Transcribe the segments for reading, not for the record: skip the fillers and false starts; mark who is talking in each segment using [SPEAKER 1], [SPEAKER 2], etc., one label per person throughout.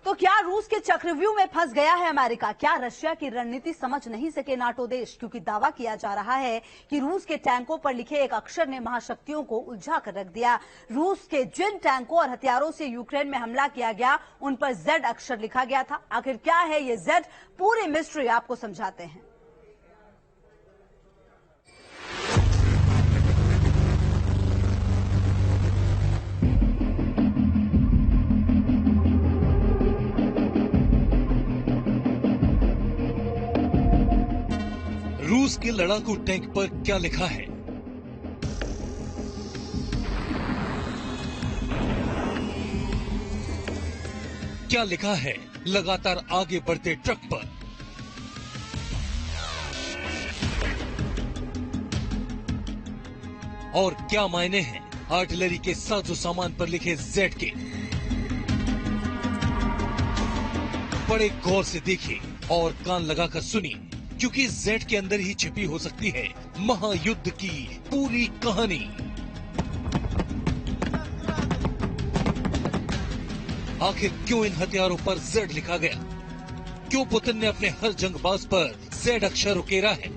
[SPEAKER 1] तो क्या रूस के चक्रव्यूह में फंस गया है अमेरिका? क्या रशिया की रणनीति समझ नहीं सके नाटो देश? क्योंकि दावा किया जा रहा है कि रूस के टैंकों पर लिखे एक अक्षर ने महाशक्तियों को उलझा कर रख दिया। रूस के जिन टैंकों और हथियारों से यूक्रेन में हमला किया गया उन पर जेड अक्षर लिखा गया था। आखिर क्या है ये जेड? पूरी मिस्ट्री आपको समझाते हैं।
[SPEAKER 2] रूस के लड़ाकू टैंक पर क्या लिखा है? क्या लिखा है लगातार आगे बढ़ते ट्रक पर? और क्या मायने हैं आर्टिलरी के साजो सामान पर लिखे जेड के? बड़े गौर से देखिए और कान लगाकर सुनिए, क्योंकि जेड के अंदर ही छिपी हो सकती है महायुद्ध की पूरी कहानी। आखिर क्यों इन हथियारों पर जेड लिखा गया? क्यों पुतिन ने अपने हर जंगबाज पर जेड अक्षर उकेरा है?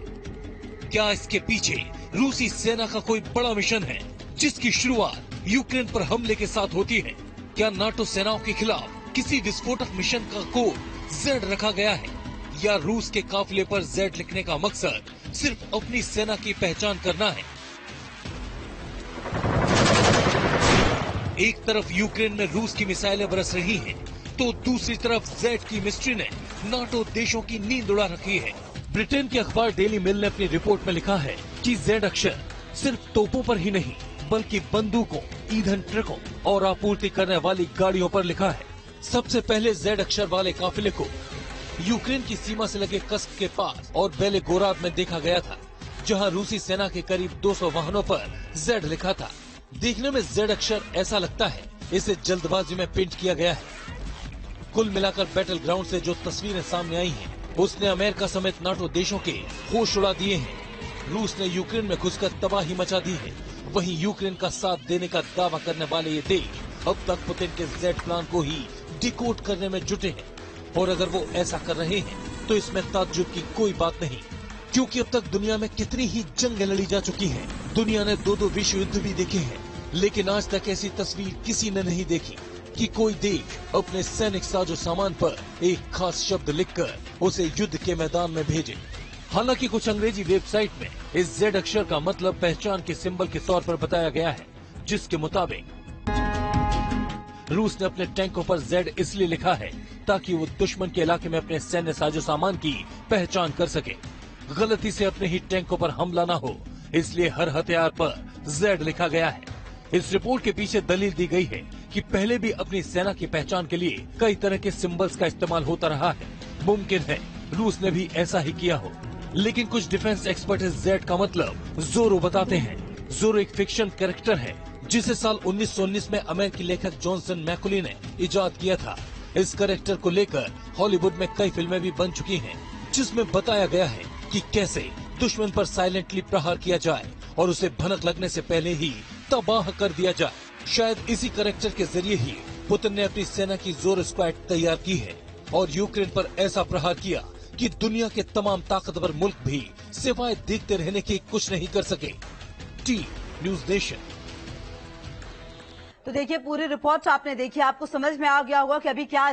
[SPEAKER 2] क्या इसके पीछे रूसी सेना का कोई बड़ा मिशन है जिसकी शुरुआत यूक्रेन पर हमले के साथ होती है? क्या नाटो सेनाओं के खिलाफ किसी विस्फोटक मिशन का कोड जेड रखा गया है? या रूस के काफिले पर जेड लिखने का मकसद सिर्फ अपनी सेना की पहचान करना है? एक तरफ यूक्रेन में रूस की मिसाइलें बरस रही हैं, तो दूसरी तरफ जेड की मिस्ट्री ने नाटो देशों की नींद उड़ा रखी है। ब्रिटेन के अखबार डेली मेल ने अपनी रिपोर्ट में लिखा है कि जेड अक्षर सिर्फ तोपों पर ही नहीं बल्कि बंदूकों, ईंधन ट्रकों और आपूर्ति करने वाली गाड़ियों पर लिखा है। सबसे पहले जेड अक्षर वाले काफिले को यूक्रेन की सीमा से लगे कस्क के पास और बेलेगोराद में देखा गया था, जहां रूसी सेना के करीब 200 वाहनों पर जेड लिखा था। देखने में जेड अक्षर ऐसा लगता है इसे जल्दबाजी में पेंट किया गया है। कुल मिलाकर बैटल ग्राउंड से जो तस्वीरें सामने आई हैं, उसने अमेरिका समेत नाटो देशों के होश उड़ा दिए हैं। रूस ने यूक्रेन में घुसकर तबाही मचा दी है। वहीं यूक्रेन का साथ देने का दावा करने वाले ये देश अब तक पुतिन के जेड प्लान को ही डिकोड करने में जुटे हैं। और अगर वो ऐसा कर रहे हैं तो इसमें ताज्जुब की कोई बात नहीं, क्योंकि अब तक दुनिया में कितनी ही जंगें लड़ी जा चुकी हैं। दुनिया ने 2-2 विश्व युद्ध भी देखे हैं, लेकिन आज तक ऐसी तस्वीर किसी ने नहीं देखी कि कोई देश अपने सैनिक साजो सामान पर एक खास शब्द लिखकर उसे युद्ध के मैदान में भेजे। हालांकि कुछ अंग्रेजी वेबसाइट में इस जेड अक्षर का मतलब पहचान के सिंबल के तौर पर बताया गया है, जिसके मुताबिक रूस ने अपने टैंकों पर जेड इसलिए लिखा है ताकि वो दुश्मन के इलाके में अपने सैन्य साजो सामान की पहचान कर सके। गलती से अपने ही टैंकों पर हमला न हो, इसलिए हर हथियार पर जेड लिखा गया है। इस रिपोर्ट के पीछे दलील दी गई है कि पहले भी अपनी सेना की पहचान के लिए कई तरह के सिंबल्स का इस्तेमाल होता रहा है। मुमकिन है रूस ने भी ऐसा ही किया हो, लेकिन कुछ डिफेंस एक्सपर्ट इस जेड का मतलब जोरो बताते हैं। जोरो एक फिक्शन कैरेक्टर है जिसे साल 1919 में अमेरिकी लेखक जॉनसन मैकुली ने इजाद किया था। इस कैरेक्टर को लेकर हॉलीवुड में कई फिल्में भी बन चुकी हैं, जिसमें बताया गया है कि कैसे दुश्मन पर साइलेंटली प्रहार किया जाए और उसे भनक लगने से पहले ही तबाह कर दिया जाए। शायद इसी कैरेक्टर के जरिए ही पुतिन ने अपनी सेना की जोरो स्क्वाड तैयार की है और यूक्रेन पर ऐसा प्रहार किया कि दुनिया के तमाम ताकतवर मुल्क भी सिवाय देखते रहने के कुछ नहीं कर सके। T news nation.
[SPEAKER 1] तो देखिए, पूरी रिपोर्ट आपने देखी, आपको समझ में आ गया होगा कि अभी क्या